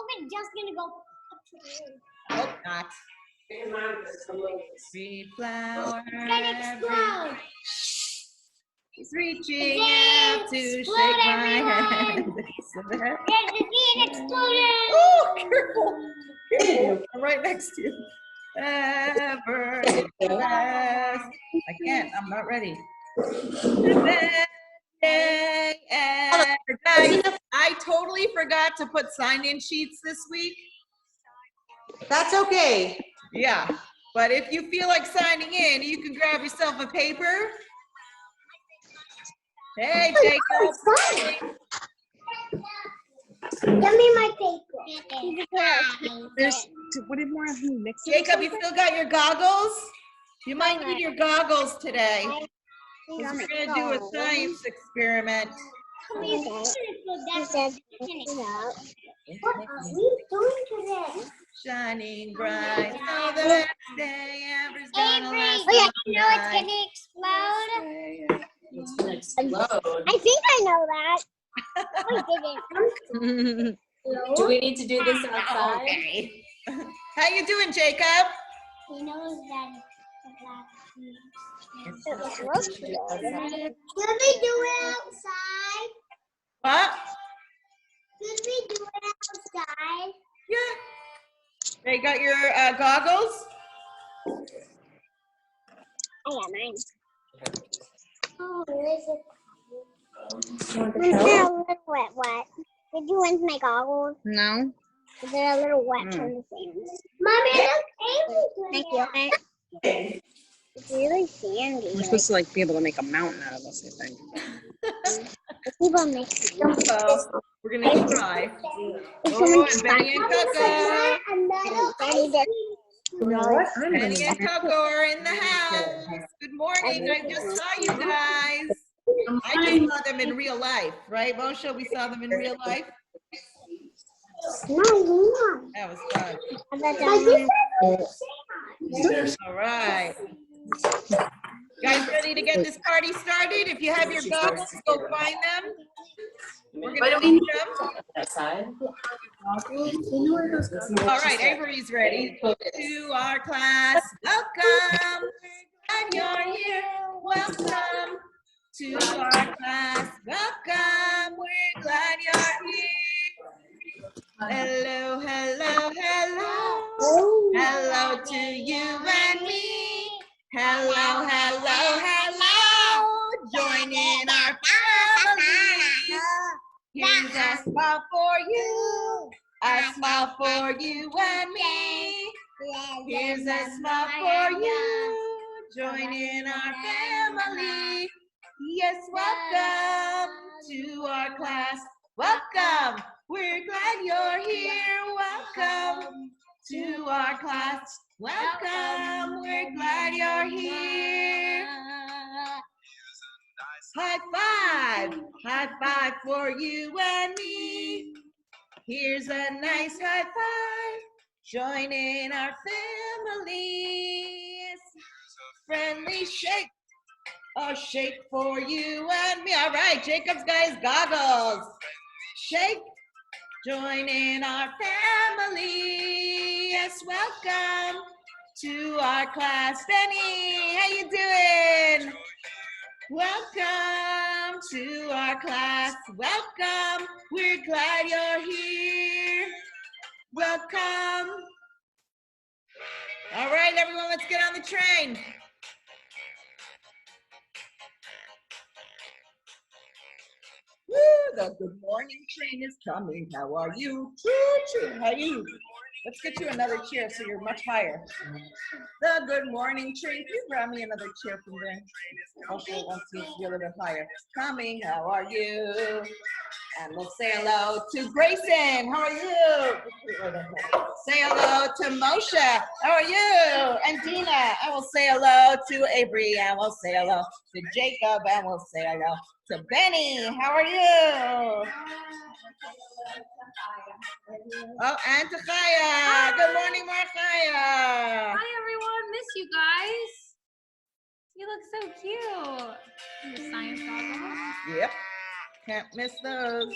COVID just gonna go up to the roof. Hope not. Sweet flower. It's gonna explode. He's reaching out to shake my hand. There's the scene exploding. Oh, careful. Careful. I'm right next to you. Ever last. I can't. I'm not ready. The best day ever. Guys, I totally forgot to put sign-in sheets this week. That's okay. Yeah, but if you feel like signing in, you can grab yourself a paper. Hey, Jacob. Give me my paper. There's, what did more of you mix it? Jacob, you still got your goggles? You might need your goggles today. 'Cause we're gonna do a science experiment. What are we doing today? Shining bright, so the best day ever's gonna Avery, last. you all know it's night. gonna explode? It's gonna explode. I think I know that. I didn't. Do we need to do this outside? Okay. How you doing, Jacob? He knows that It's it was roasted. Outside. Could we do it outside? What? Could we do it outside? Yeah. Hey, you got your goggles? I got mine. Oh, is it? You want the Is show? it a little wet? Did you want my goggles? No. Is it a little wet from the sand? Mommy, look, Thank you. It's really sandy. We're supposed to like be able to make a mountain out of this, I think. People make Well, we're gonna try. Oh, and Benny and Coco. You know what? I'm Benny gonna and Coco are in the house. Good morning. I just saw you guys. I just saw them in real life, right, Moshe? We saw them in real life. That was fun. All right. Guys ready to get this party started? If you have your goggles, go find them. We're gonna teach them. Outside? All right, Avery's ready. To our class, welcome. And you're here, welcome. To our class, welcome. We're glad you're here. Hello, hello, hello. Hello to you and me. Hello, hello, hello. Join in our family. Here's a smile for you. A smile for you and me. Here's a smile for you. Join in our family. Yes, welcome to our class. Welcome. We're glad you're here. Welcome to our class. Welcome. We're glad you're here. High five. High five for you and me. Here's a nice high five. Join in our family. Friendly shake. A shake for you and me. All right, Jacob's got his goggles. Shake. Join in our family. Yes, welcome to our class. Benny, how you doing? Welcome to our class. Welcome. We're glad you're here. Welcome. All right, everyone, let's get on the train. Woo, the good morning train is coming. How are you? Choo-choo. How are you? Let's get you another chair so you're much higher. The good morning train. Please grab me another chair from there. Okay, once you be a little bit higher. Coming. How are you? And we'll say hello to Grayson. How are you? Say hello to Moshe. How are you? And Dina. I will say hello to Avery. I will say hello to Jacob. And we'll say hello to Benny. How are you? Oh, and to Chaya. Good morning, Marchaya. Hi everyone, miss you guys. You look so cute. In the science goggles. Yep. Can't miss those.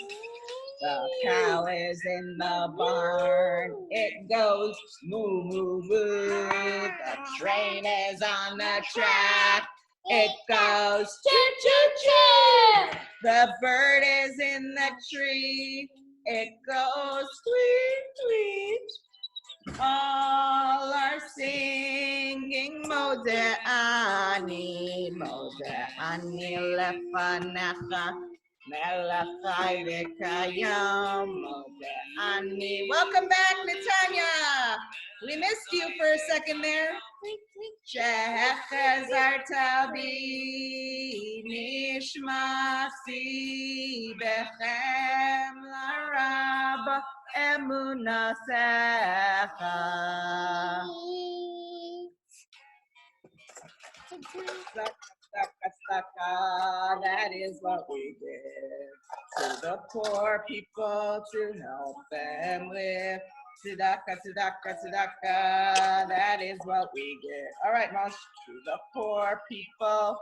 The cow is in the barn. It goes moo, moo, moo. The train is on the track. It goes choo, choo, choo. The bird is in the tree. It goes tweet, tweet. All are singing Mode Ani Lefanecha Melachai Rekayam Mode Ani. Welcome back, Natanya. We missed you for a second there. Shehechazar Tabi Nishmasi Bechem Larab Emunasecha. That is what we give to the poor people to help them live. Tzedakah, tzedakah, tzedakah, that is what we get. All right, Moshe, to the poor people.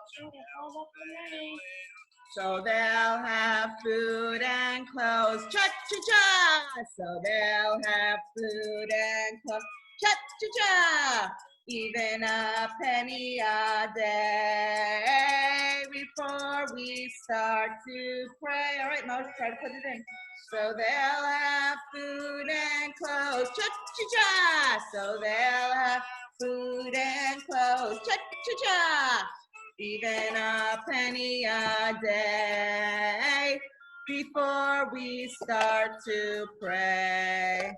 So they'll have food and clothes. Cha-cha-cha! So they'll have food and clothes. Cha-cha-cha! Even a penny a day before we start to pray. All right, Moshe, try to put it in. So they'll have food and clothes, cha-cha-cha. So they'll have food and clothes, cha-cha-cha. Even a penny a day before we start to pray.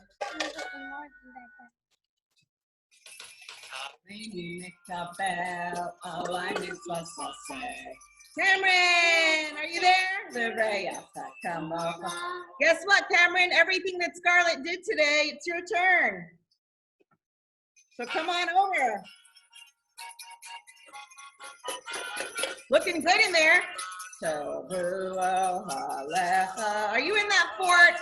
Cameron, are you there? Come over. Guess what, Cameron? Everything that Scarlett did today, it's your turn. So come on over. Looking good in there. Are you in that fort?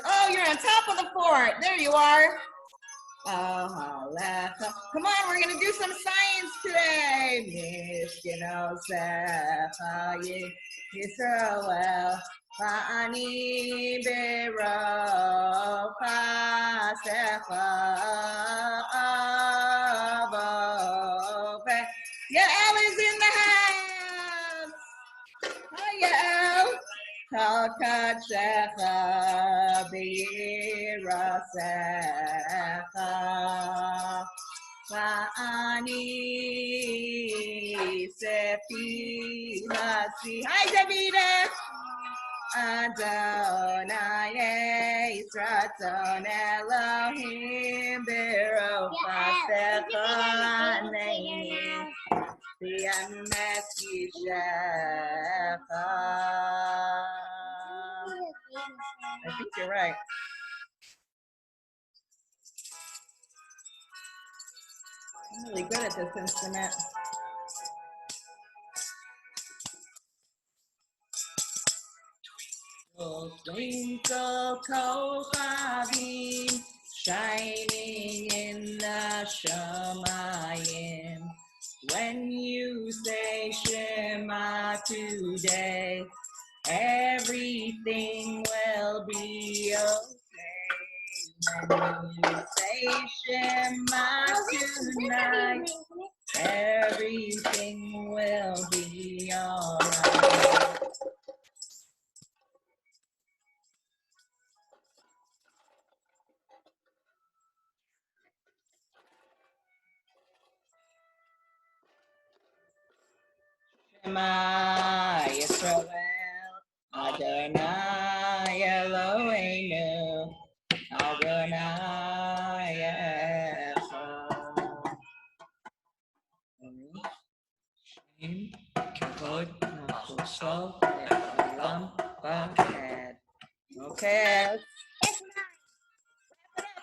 Oh, you're on top of the fort. There you are. Come on, we're going to do some science today. Yisrael, Ani Bero Pasecha. Yael is in the house. Hi, Yael. Kalkachecha B'Yirasecha Va'ani Sefi Hasi. Hi, Davida. Adonai Yisrael Elohim Bero Pasecha Neini V'Yemes Yishecha. I think you're right. I'm really good at this instrument. Twinkle kochavim shining in the shamayim. When you say Shema today, everything will be okay. When you say Shema tonight, everything will be alright. Shema Yisrael, Adonai Eloheinu, Adonai Echad. Shem Kavod Nachosol Le'olam Va'ed. Okay.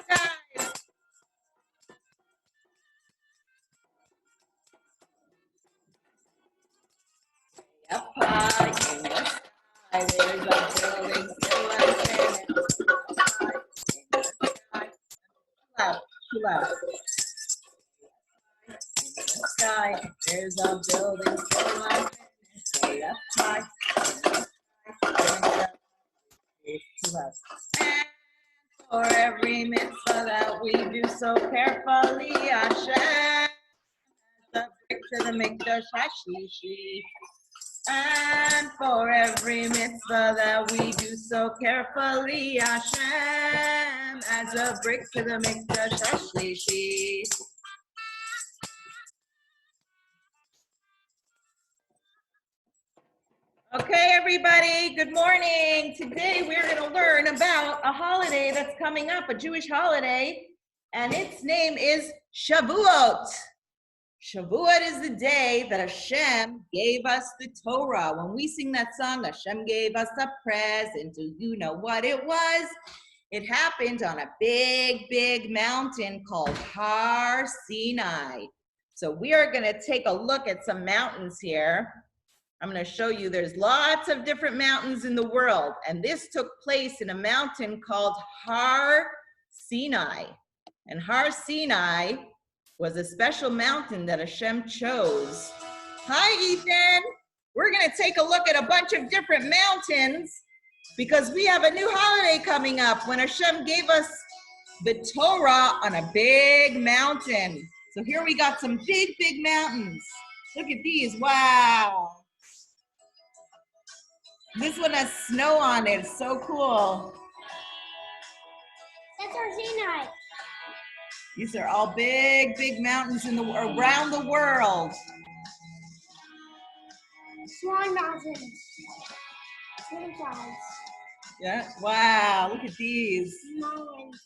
Guys. Up high in the sky, there's a building still unfinished. Too loud. In the sky, there's a building still unfinished. high. And for every mitzvah that we do so carefully, Hashem, the brick to the mikdash hashishi. And for every mitzvah that we do so carefully, Hashem adds a brick to the mikdash hashlishi. Okay, everybody, good morning. Today we're going to learn about a holiday that's coming up, a Jewish holiday, and its name is Shavuot. Shavuot is the day that Hashem gave us the Torah. When we sing that song, Hashem gave us a present. Do you know what it was? It happened on a big, big mountain called Har Sinai. So we are going to take a look at some mountains here. I'm going to show you there's lots of different mountains in the world, and this took place in a mountain called Har Sinai. And Har Sinai was a special mountain that Hashem chose. Hi, Ethan. We're going to take a look at a bunch of different mountains because we have a new holiday coming up when Hashem gave us the Torah on a big mountain. So here we got some big, big mountains. Look at these. Wow. This one has snow on it. It's so cool. That's Har Sinai. These are all big, big mountains in around the world. Swan mountains. Twin sides. Yeah. Wow. Look at these. Mountains.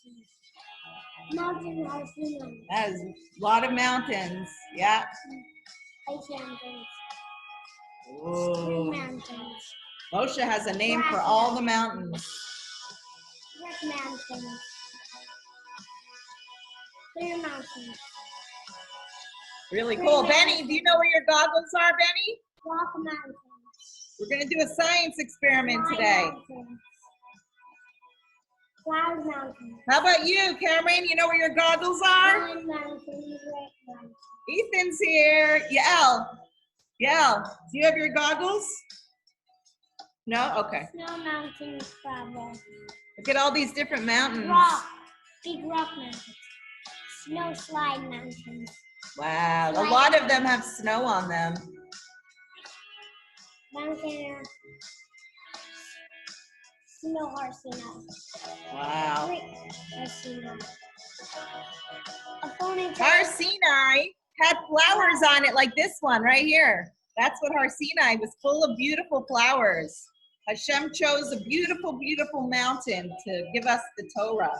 Mountain Har Sinai. That is a lot of mountains. Yeah. Ice mountains. Whoa. Green mountains. Moshe has a name for all the mountains. Red mountains. Clear mountains. Really cool. Benny, do you know where your goggles are, Benny? Rock mountains. We're going to do a science experiment today. Mountains. Cloud mountains. How about you, Cameron? You know where your goggles are? Pine mountains. Red mountains. Ethan's here. Yael. Yael, do you have your goggles? No? Okay. Snow mountains. Bravo. Look at all these different mountains. Rock. Big rock mountains. Snow slide mountains. Wow. A lot of them have snow on them. Mountain. Snow Har Sinai. Wow. Great Har Sinai. A phony Har Sinai had flowers on it like this one right here. That's what Har Sinai was, full of beautiful flowers. Hashem chose a beautiful, beautiful mountain to give us the Torah.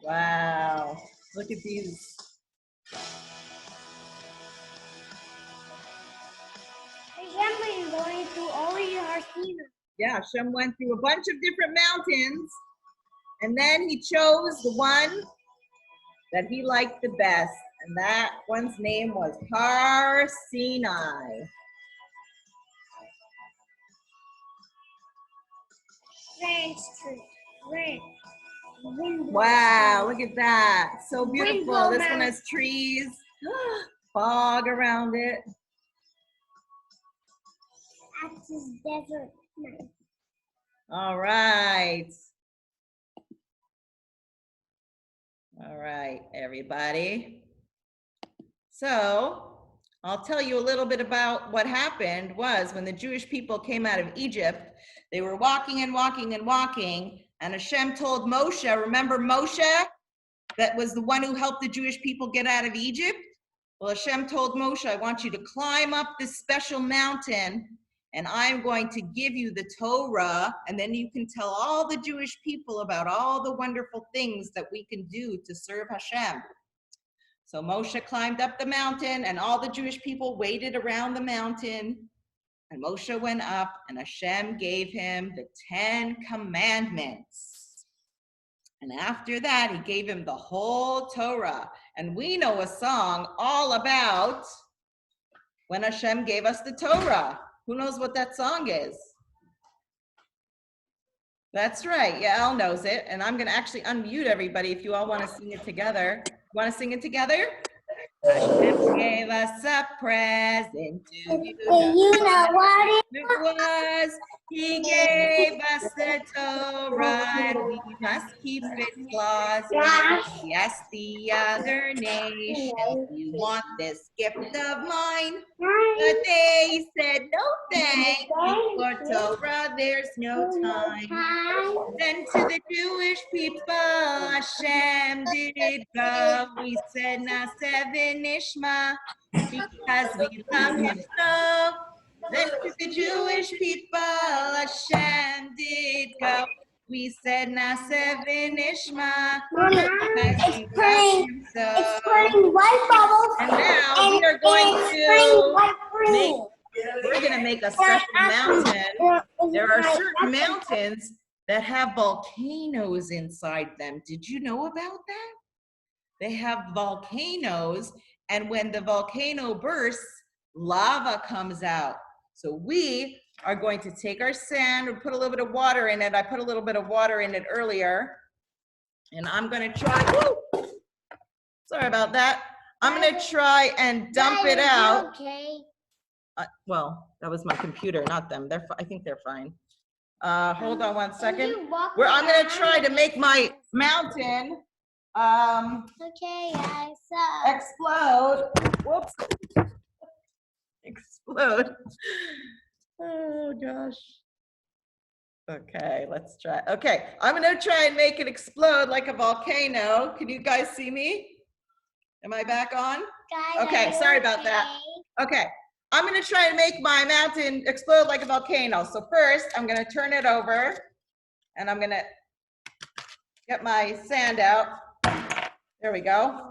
Wow, look at these. Hashem is going through all of your Har Sinai. Yeah, Hashem went through a bunch of different mountains, and then he chose the one that he liked the best, and that one's name was Har Sinai. Ranch tree. Ranch. Wow, look at that. So beautiful. Rainbow This one Mountain. has trees, fog around it. Axis Desert Mountain. All right. All right, everybody. So I'll tell you a little bit about what happened was when the Jewish people came out of Egypt, they were walking and walking and walking, and Hashem told Moshe, remember Moshe? That was the one who helped the Jewish people get out of Egypt? Well, Hashem told Moshe, I want you to climb up this special mountain, and I'm going to give you the Torah, and then you can tell all the Jewish people about all the wonderful things that we can do to serve Hashem. So Moshe climbed up the mountain, and all the Jewish people waited around the mountain, and Moshe went up, and Hashem gave him the 10 Commandments. And after that, he gave him the whole Torah. And we know a song all about when Hashem gave us the Torah. Who knows what that song is? That's right, Yael knows it. And I'm gonna actually unmute everybody if you all wanna sing it together. Want to sing it together? Hashem gave us a present. Do you Do you know what it was? He gave us the Torah, and we must keep its laws. We asked the other nations, "You want this gift of mine?" But they said, "No, thank you. For Torah, there's no time." Then to the Jewish people, Hashem did go. We said, "Naaseh v'nishma," because we love Him so. Then to the Jewish people, Hashem did go. We said, "Naaseh v'nishma," because we love Him so. It's spraying white bubbles. And now we are going to we're going to make a special mountain. There are certain mountains that have volcanoes inside them. Did you know about that? They have volcanoes, and when the volcano bursts, lava comes out. So we are going to take our sand and put a little bit of water in it. I put a little bit of water in it earlier, and I'm going to try, woo, sorry about that. I'm going to try and dump it out. Okay. Well, that was my computer, not them. I think they're fine. Hold on one second. I'm going to try to make my mountain Okay, guys. explode. Whoops. Explode. Oh, gosh. Okay, let's try. Okay, I'm going to try and make it explode like a volcano. Can you guys see me? Am I back on? Okay, sorry about that. Okay, I'm going to try and make my mountain explode like a volcano. So first, I'm going to turn it over, and I'm going to get my sand out. There we go.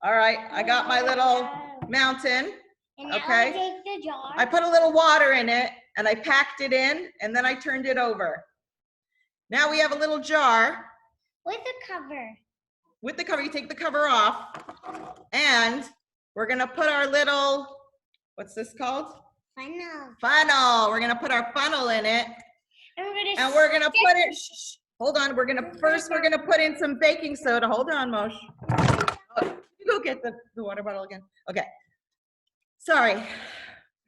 All right, I got my little mountain. Okay. Take the jar. I put a little water in it, and I packed it in, and then I turned it over. Now we have a little jar. With the cover. With the cover, you take the cover off, and we're gonna put our little, what's this called? Funnel. Funnel. We're gonna put our funnel in it, and we're gonna put it, shh, hold on, we're gonna put in some baking soda. Hold on, Moshe. Oh, you go get the water bottle again. Okay. Sorry,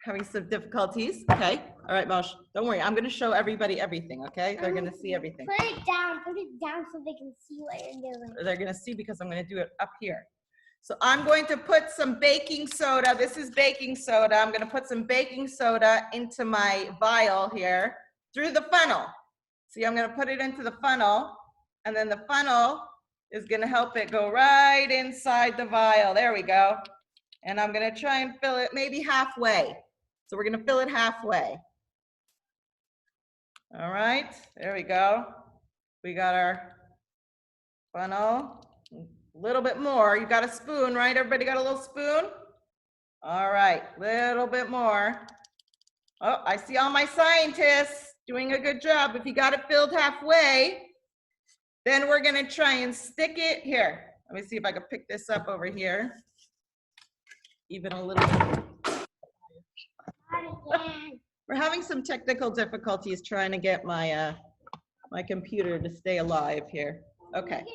having some difficulties. Okay, all right, Moshe, don't worry. I'm gonna show everybody everything, okay? They're gonna see everything. Put it down so they can see what you're doing. They're gonna see because I'm gonna do it up here. So I'm going to put some baking soda. This is baking soda. I'm gonna put some baking soda into my vial here through the funnel. See, I'm gonna put it into the funnel, and then the funnel is gonna help it go right inside the vial. There we go. And I'm gonna try and fill it maybe halfway. So we're gonna fill it halfway. All right, there we go. We got our funnel. A little bit more. You got a spoon, right? Everybody got a little spoon? All right, little bit more. Oh, I see all my scientists doing a good job. If you got it filled halfway, then we're gonna try and stick it here. Let me see if I can pick this up over here. Even a little bit. We're having some technical difficulties trying to get my my computer to stay alive here. Okay.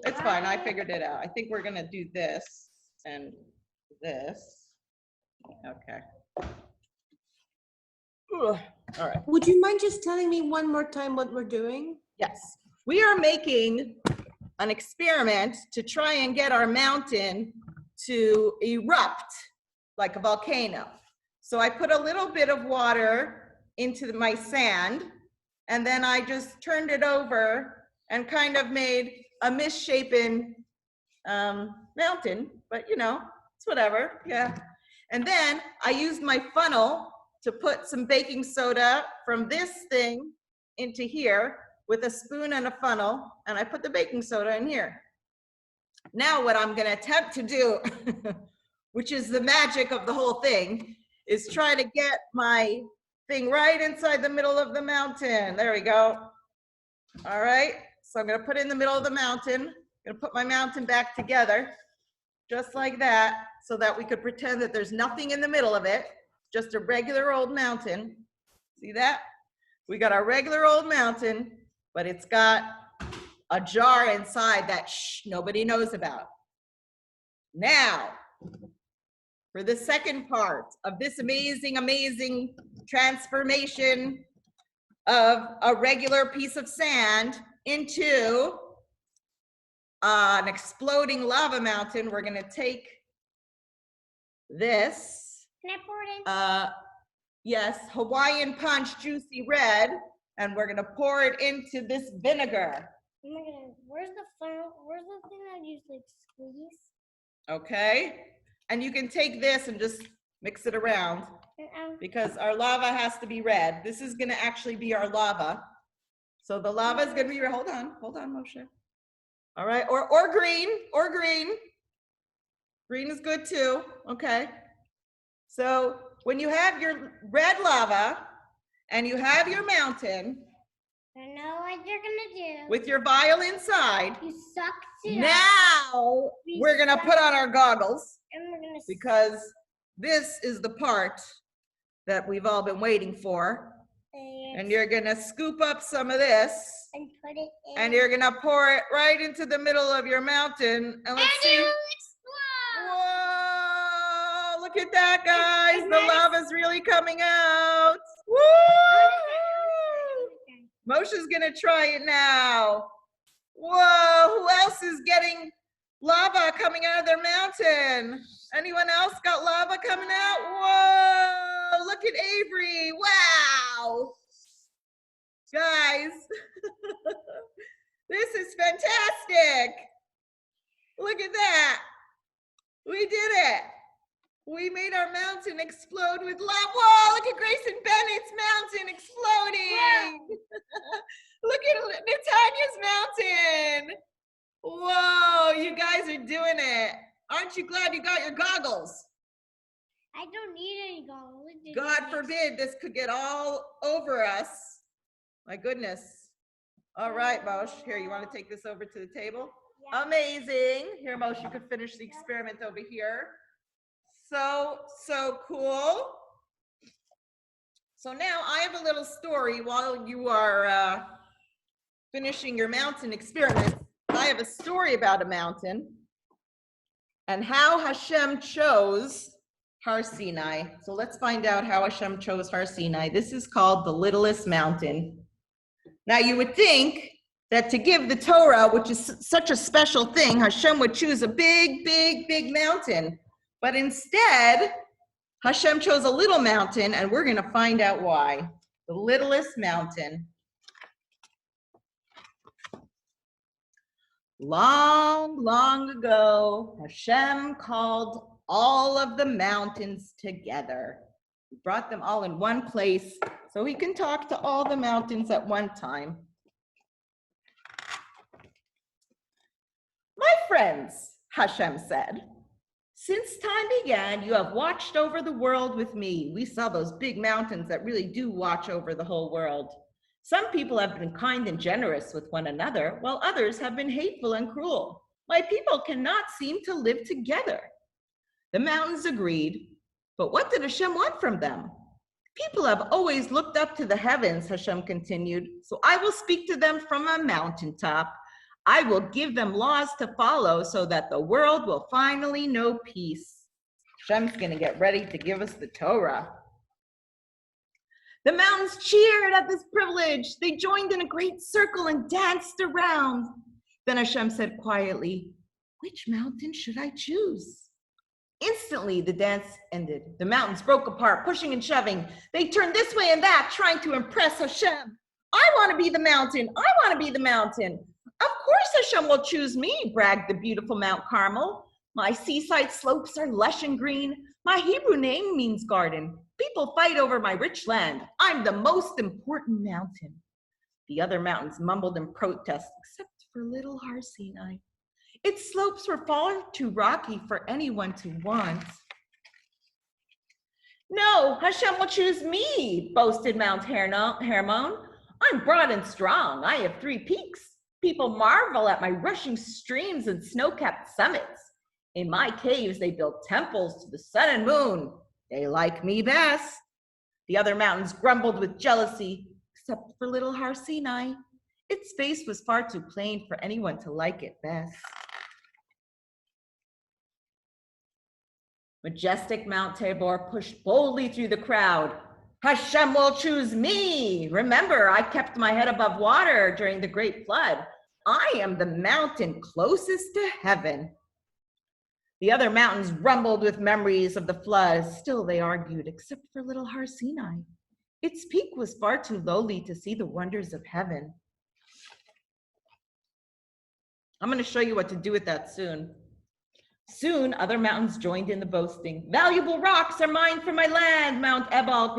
It's fine, I figured it out. I think we're gonna do this and this. Okay. All right. Would you mind just telling me one more time what we're doing? Yes. We are making an experiment to try and get our mountain to erupt like a volcano. So I put a little bit of water into my sand, and then I just turned it over and kind of made a misshapen mountain, but you know, it's whatever, yeah. And then I used my funnel to put some baking soda from this thing into here with a spoon and a funnel, and I put the baking soda in here. Now what I'm gonna attempt to do, which is the magic of the whole thing, is try to get my thing right inside the middle of the mountain. There we go. All right, so I'm gonna put it in the middle of the mountain. I'm gonna put my mountain back together, just like that, so that we could pretend that there's nothing in the middle of it, just a regular old mountain. See that? We got our regular old mountain, but it's got a jar inside that nobody knows about. Now, for the second part of this amazing, amazing transformation of a regular piece of sand into an exploding lava mountain, we're gonna take this, Can I pour it in? yes, Hawaiian Punch Juicy Red, and we're gonna pour it into this vinegar. Oh my goodness, where's the thing that you like squeeze? Okay, and you can take this and just mix it around because our lava has to be red. This is gonna actually be our lava. So the lava is gonna be, hold on, Moshe. All right, or green. Green is good too, okay. So when you have your red lava and you have your mountain, I know what you're gonna do. with your vial inside, You suck it up, now we're gonna put on our goggles and we're gonna because this is the part that we've all been waiting for. And you're gonna scoop up some of this and put it in. and you're gonna pour it right into the middle of your mountain. And let's see. It'll explode. Whoa, look at that, guys. The lava's really coming out. Woo! Moshe's gonna try it now. Whoa, who else is getting lava coming out of their mountain? Anyone else got lava coming out? Whoa, look at Avery. Wow. Guys, this is fantastic. Look at that. We did it. We made our mountain explode with lava. Whoa, look at Grayson Bennett's mountain exploding. Look at Natania's mountain. Whoa, you guys are doing it. Aren't you glad you got your goggles? I don't need any goggles. God forbid this could get all over us. My goodness. All right, Moshe. Here, you want to take this over to the table? Yeah. Amazing. Here, Moshe, you could finish the experiment over here. So cool. So now I have a little story while you are finishing your mountain experiment. I have a story about a mountain and how Hashem chose Har Sinai. So let's find out how Hashem chose Har Sinai. This is called the littlest mountain. Now you would think that to give the Torah, which is such a special thing, Hashem would choose a big, big, big mountain. But instead, Hashem chose a little mountain, and we're going to find out why. The littlest mountain. Long, long ago, Hashem called all of the mountains together. He brought them all in one place so he can talk to all the mountains at one time. My friends, Hashem said, since time began, you have watched over the world with me. We saw those big mountains that really do watch over the whole world. Some people have been kind and generous with one another, while others have been hateful and cruel. My people cannot seem to live together. The mountains agreed, but what did Hashem want from them? People have always looked up to the heavens, Hashem continued, so I will speak to them from a mountaintop. I will give them laws to follow so that the world will finally know peace. Hashem's going to get ready to give us the Torah. The mountains cheered at this privilege. They joined in a great circle and danced around. Then Hashem said quietly, which mountain should I choose? Instantly, the dance ended. The mountains broke apart, pushing and shoving. They turned this way and that, trying to impress Hashem. I want to be the mountain. I want to be the mountain. Of course Hashem will choose me, bragged the beautiful Mount Carmel. My seaside slopes are lush and green. My Hebrew name means garden. People fight over my rich land. I'm the most important mountain. The other mountains mumbled in protest, except for little Har Sinai. Its slopes were far too rocky for anyone to want. No, Hashem will choose me, boasted Mount Hermon. I'm broad and strong. I have 3 peaks. People marvel at my rushing streams and snow-capped summits. In my caves, they built temples to the sun and moon. They like me best. The other mountains grumbled with jealousy, except for little Har Sinai. Its face was far too plain for anyone to like it best. Majestic Mount Tabor pushed boldly through the crowd. Hashem will choose me. Remember, I kept my head above water during the great flood. I am the mountain closest to heaven. The other mountains rumbled with memories of the flood. Still, they argued, except for little Har Sinai. Its peak was far too lowly to see the wonders of heaven. I'm going to show you what to do with that soon. Soon, other mountains joined in the boasting. Valuable rocks are mine for my land, Mount Ebal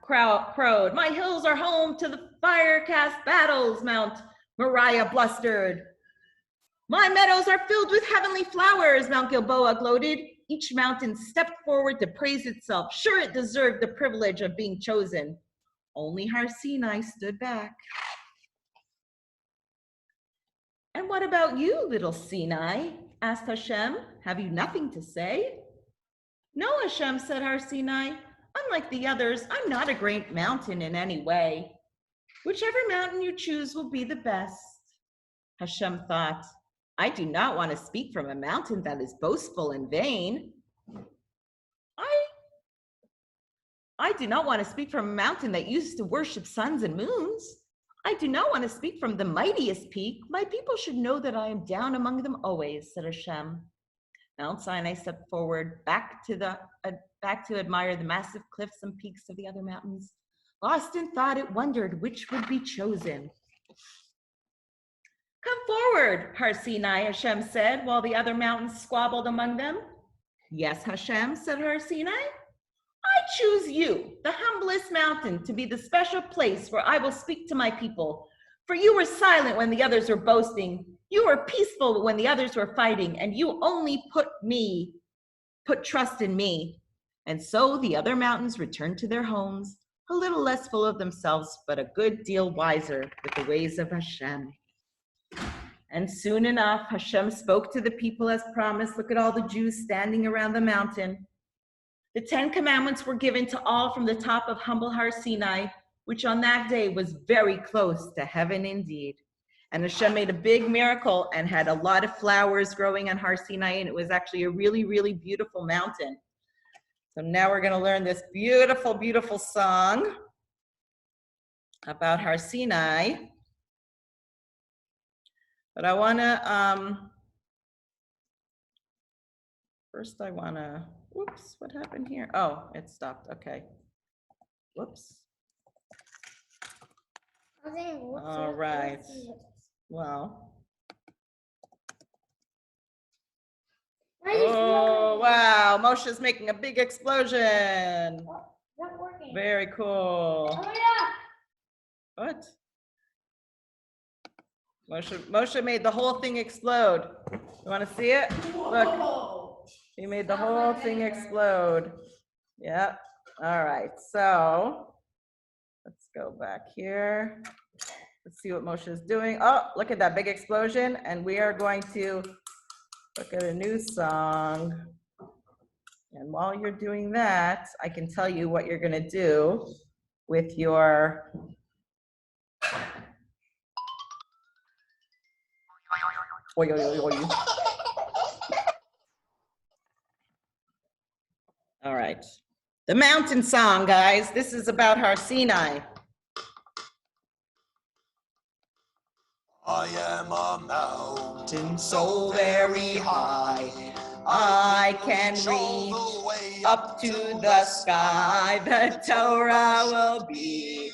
crowed. My hills are home to the fire-cast battles, Mount Moriah blustered. My meadows are filled with heavenly flowers, Mount Gilboa gloated. Each mountain stepped forward to praise itself. Sure, it deserved the privilege of being chosen. Only Har Sinai stood back. And what about you, little Sinai? Asked Hashem. Have you nothing to say? No, Hashem, said Har Sinai. Unlike the others, I'm not a great mountain in any way. Whichever mountain you choose will be the best. Hashem thought, I do not want to speak from a mountain that is boastful and vain. I do not want to speak from a mountain that used to worship suns and moons. I do not want to speak from the mightiest peak. My people should know that I am down among them always, said Hashem. Mount Sinai stepped forward, back to admire the massive cliffs and peaks of the other mountains. Lost in thought, it wondered which would be chosen. Come forward, Har Sinai, Hashem said, while the other mountains squabbled among them. Yes, Hashem, said Har Sinai. I choose you, the humblest mountain, to be the special place where I will speak to my people. For you were silent when the others were boasting. You were peaceful when the others were fighting, and you only put trust in me. And so the other mountains returned to their homes, a little less full of themselves, but a good deal wiser with the ways of Hashem. And soon enough, Hashem spoke to the people as promised. Look at all the Jews standing around the mountain. The 10 commandments were given to all from the top of humble Har Sinai, which on that day was very close to heaven indeed. And Hashem made a big miracle and had a lot of flowers growing on Har Sinai, and it was actually a really, really beautiful mountain. So now we're going to learn this beautiful, beautiful song about Har Sinai. But I want to, first I want to, whoops, what happened here? Oh, it stopped, okay. Whoops. All right, well. Oh, wow, Moshe's making a big explosion. Not working. Very cool. Oh, yeah. What? Moshe made the whole thing explode. You want to see it? Look, he made the whole thing explode. Yep. All right, so let's go back here. Let's see what Moshe is doing. Oh, look at that big explosion. And we are going to look at a new song. And while you're doing that, I can tell you what you're going to do with your Oy, oy, oy, oy. All right. The mountain song, guys. This is about Har Sinai. I am a mountain so very high, I can reach up to the sky. The Torah will be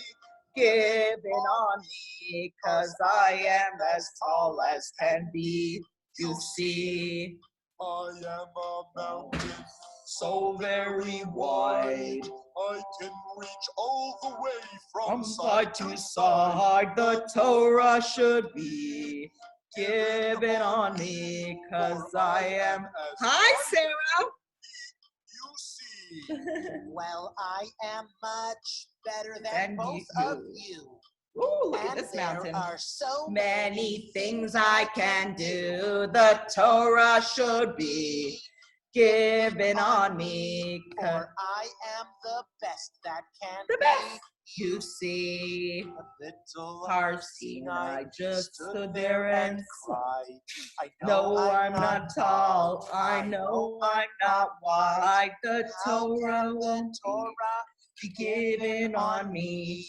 given on me, 'cause I am as tall as can be. You see, I am a mountain so very wide, I can reach all the way from side to side. The Torah should be given on me, 'cause I am. Hi, Sarah. You see. Well, I am much better than Than both you. of you. Ooh, look at And this there mountain. are so Many things I can do. The Torah should be given on me. For I am the best that can The be. best. You see, A little Harsina just stood there and cried. I no, I'm not tall. I know I'm not wide. The Torah won't Torah be given on me.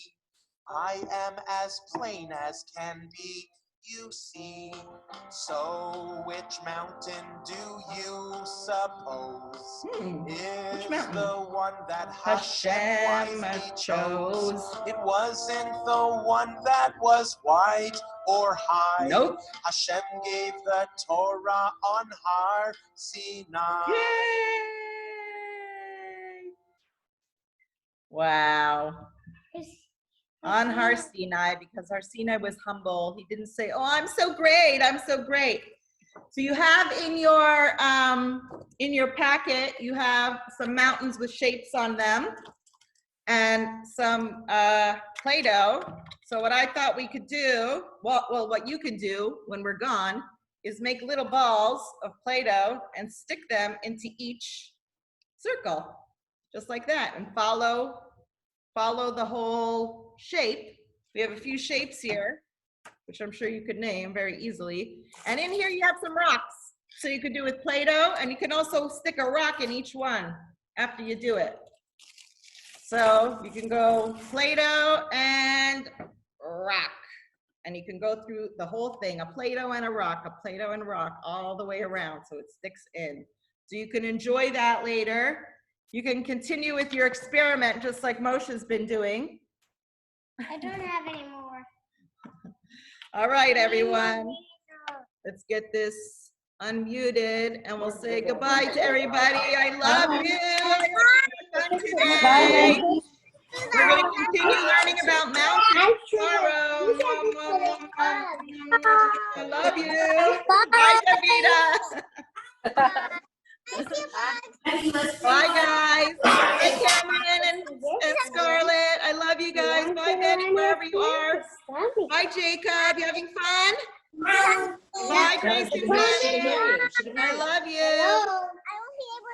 I am as plain as can be, you see. So which mountain do you suppose is mountain? the one that Hashem wisely chose. It wasn't the one that was wide or high. Nope. Hashem gave the Torah on Har Sinai. Yay! Wow. On Har Sinai, because Har Sinai was humble. He didn't say, oh, I'm so great, I'm so great. So you have in your packet, you have some mountains with shapes on them and some Play-Doh. So what I thought we could do, well, what you can do when we're gone is make little balls of Play-Doh and stick them into each circle, just like that, and follow the whole shape. We have a few shapes here, which I'm sure you could name very easily. And in here you have some rocks. So you could do with Play-Doh, and you can also stick a rock in each one after you do it. So you can go Play-Doh and rock. And you can go through the whole thing, a Play-Doh and a rock, all the way around so it sticks in. So you can enjoy that later. You can continue with your experiment just like Moshe's been doing. I don't have any more. All right, everyone. Let's get this unmuted and we'll say goodbye to everybody. I love you. Fun today. We're going to continue learning about mountains tomorrow. I love you. Bye, Davida. Bye, guys. Bye, Cameron and Scarlett. I love you guys. Bye, Betty, wherever you are. Bye, Jacob. You having fun? Bye, Grace and Betty. I love you.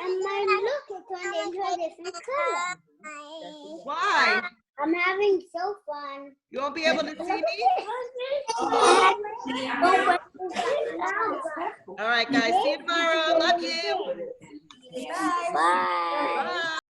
And my look is turned into a different color. Why? I'm having so fun. You won't be able to see me? All right, guys. See you tomorrow. Love you. Bye.